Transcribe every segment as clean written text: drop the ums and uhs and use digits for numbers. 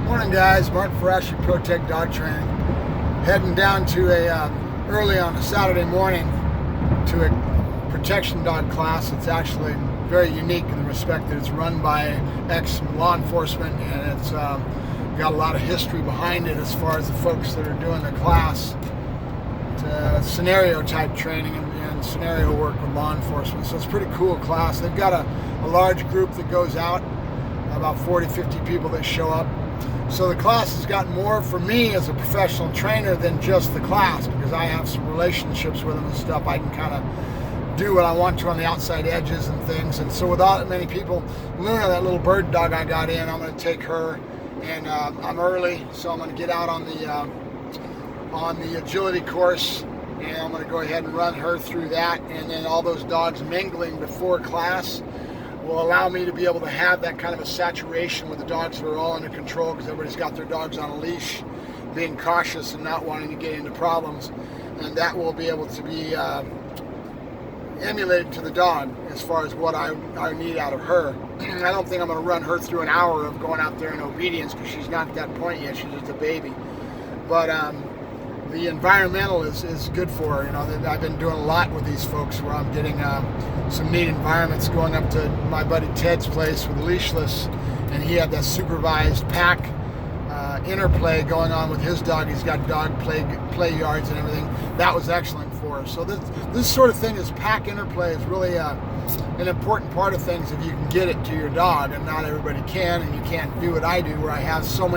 Morning guys, Mark Ferrasci, Protect Dog Training. Heading down to early on a Saturday morning to a protection dog class. It's actually very unique in the respect that it's run by ex-law enforcement, and it's got a lot of history behind it as far as the folks that are doing the class. It's scenario type training and scenario work with law enforcement. So it's a pretty cool class. They've got a large group that goes out, about 40-50 people that show up. So the class has gotten more for me as a professional trainer than just the class, because I have some relationships with them and stuff. I can kind of do what I want to on the outside edges and things. And so without many people, Luna, that little bird dog I got in, I'm going to take her, and I'm early, so I'm going to get out on the agility course, and I'm going to go ahead and run her through that. And then all those dogs mingling before class will allow me to be able to have that kind of a saturation with the dogs that are all under control, because everybody's got their dogs on a leash, being cautious and not wanting to get into problems. And that will be able to be emulated to the dog as far as what I need out of her. I don't think I'm going to run her through an hour of going out there in obedience, because she's not at that point yet. She's just a baby. But the environmental is good for her. You know, I've been doing a lot with these folks where I'm getting some neat environments, going up to my buddy Ted's place with leashless, and he had that supervised pack interplay going on with his dog. He's got dog play yards and everything. That was excellent for us. So this sort of thing, is pack interplay, is really an important part of things if you can get it to your dog, and not everybody can, and you can't do what I do, where I have so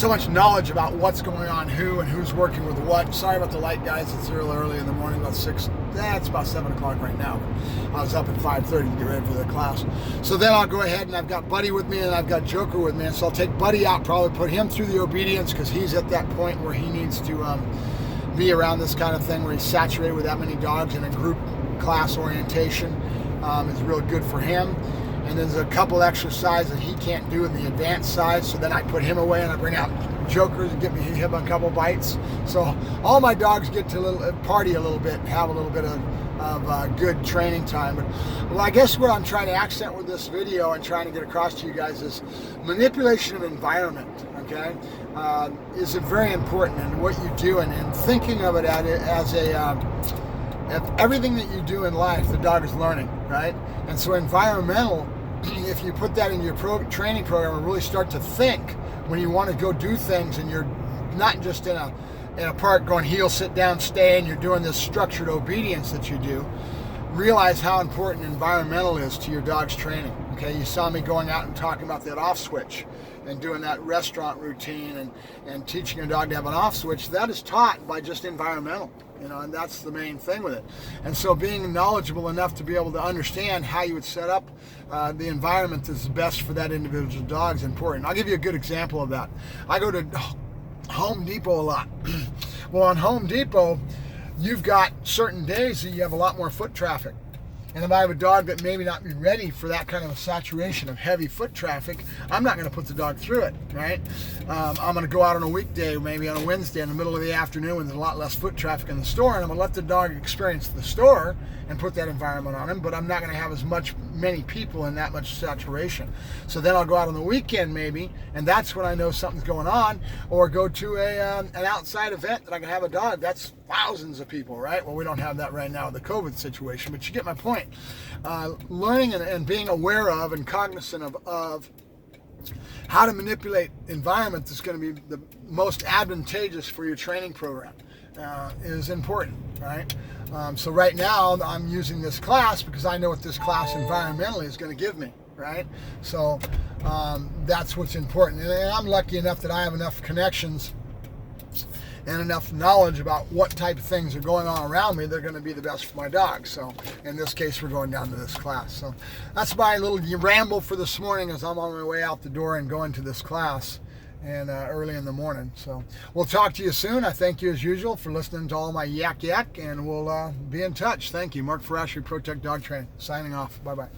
much knowledge about what's going on, who and who's working with what. Sorry about the light, guys. It's early in the morning, about 6. It's about 7 o'clock right now. I was up at 5:30 to get ready for the class. So then I'll go ahead, and I've got Buddy with me, and I've got Joker with me. And so I'll take Buddy out, probably put him through the obedience, because he's at that point where he needs to be around this kind of thing, where he's saturated with that many dogs, in a group class orientation is real good for him. And there's a couple exercises that he can't do in the advanced side, so then I put him away and I bring out Jokers and give him a couple bites. So all my dogs get to party a little bit and have a little bit of good training time. But, well, I guess what I'm trying to accent with this video and trying to get across to you guys is manipulation of environment, okay, is very important in what you do, and thinking of it as everything that you do in life, the dog is learning, right? And so environmental, if you put that in your training program and really start to think when you want to go do things, and you're not just in a park going heel, sit down, stay, and you're doing this structured obedience that you do, realize how important environmental is to your dog's training. Okay, you saw me going out and talking about that off switch and doing that restaurant routine and teaching a dog to have an off switch. That is taught by just environmental, you know, and that's the main thing with it. And so being knowledgeable enough to be able to understand how you would set up the environment that's best for that individual dog is important. I'll give you a good example of that. I go to Home Depot a lot. Well, on Home Depot, you've got certain days that you have a lot more foot traffic. And if I have a dog that maybe not be ready for that kind of a saturation of heavy foot traffic, I'm not going to put the dog through it, right? I'm going to go out on a weekday, maybe on a Wednesday in the middle of the afternoon when there's a lot less foot traffic in the store, and I'm going to let the dog experience the store and put that environment on him, but I'm not going to have many people in that much saturation. So then I'll go out on the weekend maybe, and that's when I know something's going on, or go to an outside event that I can have a dog. That's thousands of people, right? Well, we don't have that right now with the COVID situation, but you get my point. Learning and being aware of and cognizant of how to manipulate environment that's going to be the most advantageous for your training program is important, right? So right now I'm using this class because I know what this class environmentally is going to give me, right? So that's what's important. And I'm lucky enough that I have enough connections and enough knowledge about what type of things are going on around me, they're going to be the best for my dog. So in this case, we're going down to this class. So that's my little ramble for this morning, as I'm on my way out the door and going to this class, and early in the morning. So we'll talk to you soon. I thank you as usual for listening to all my yak, and we'll be in touch. Thank you. Mark Ferrasci, Protect Dog Training, signing off. Bye-bye.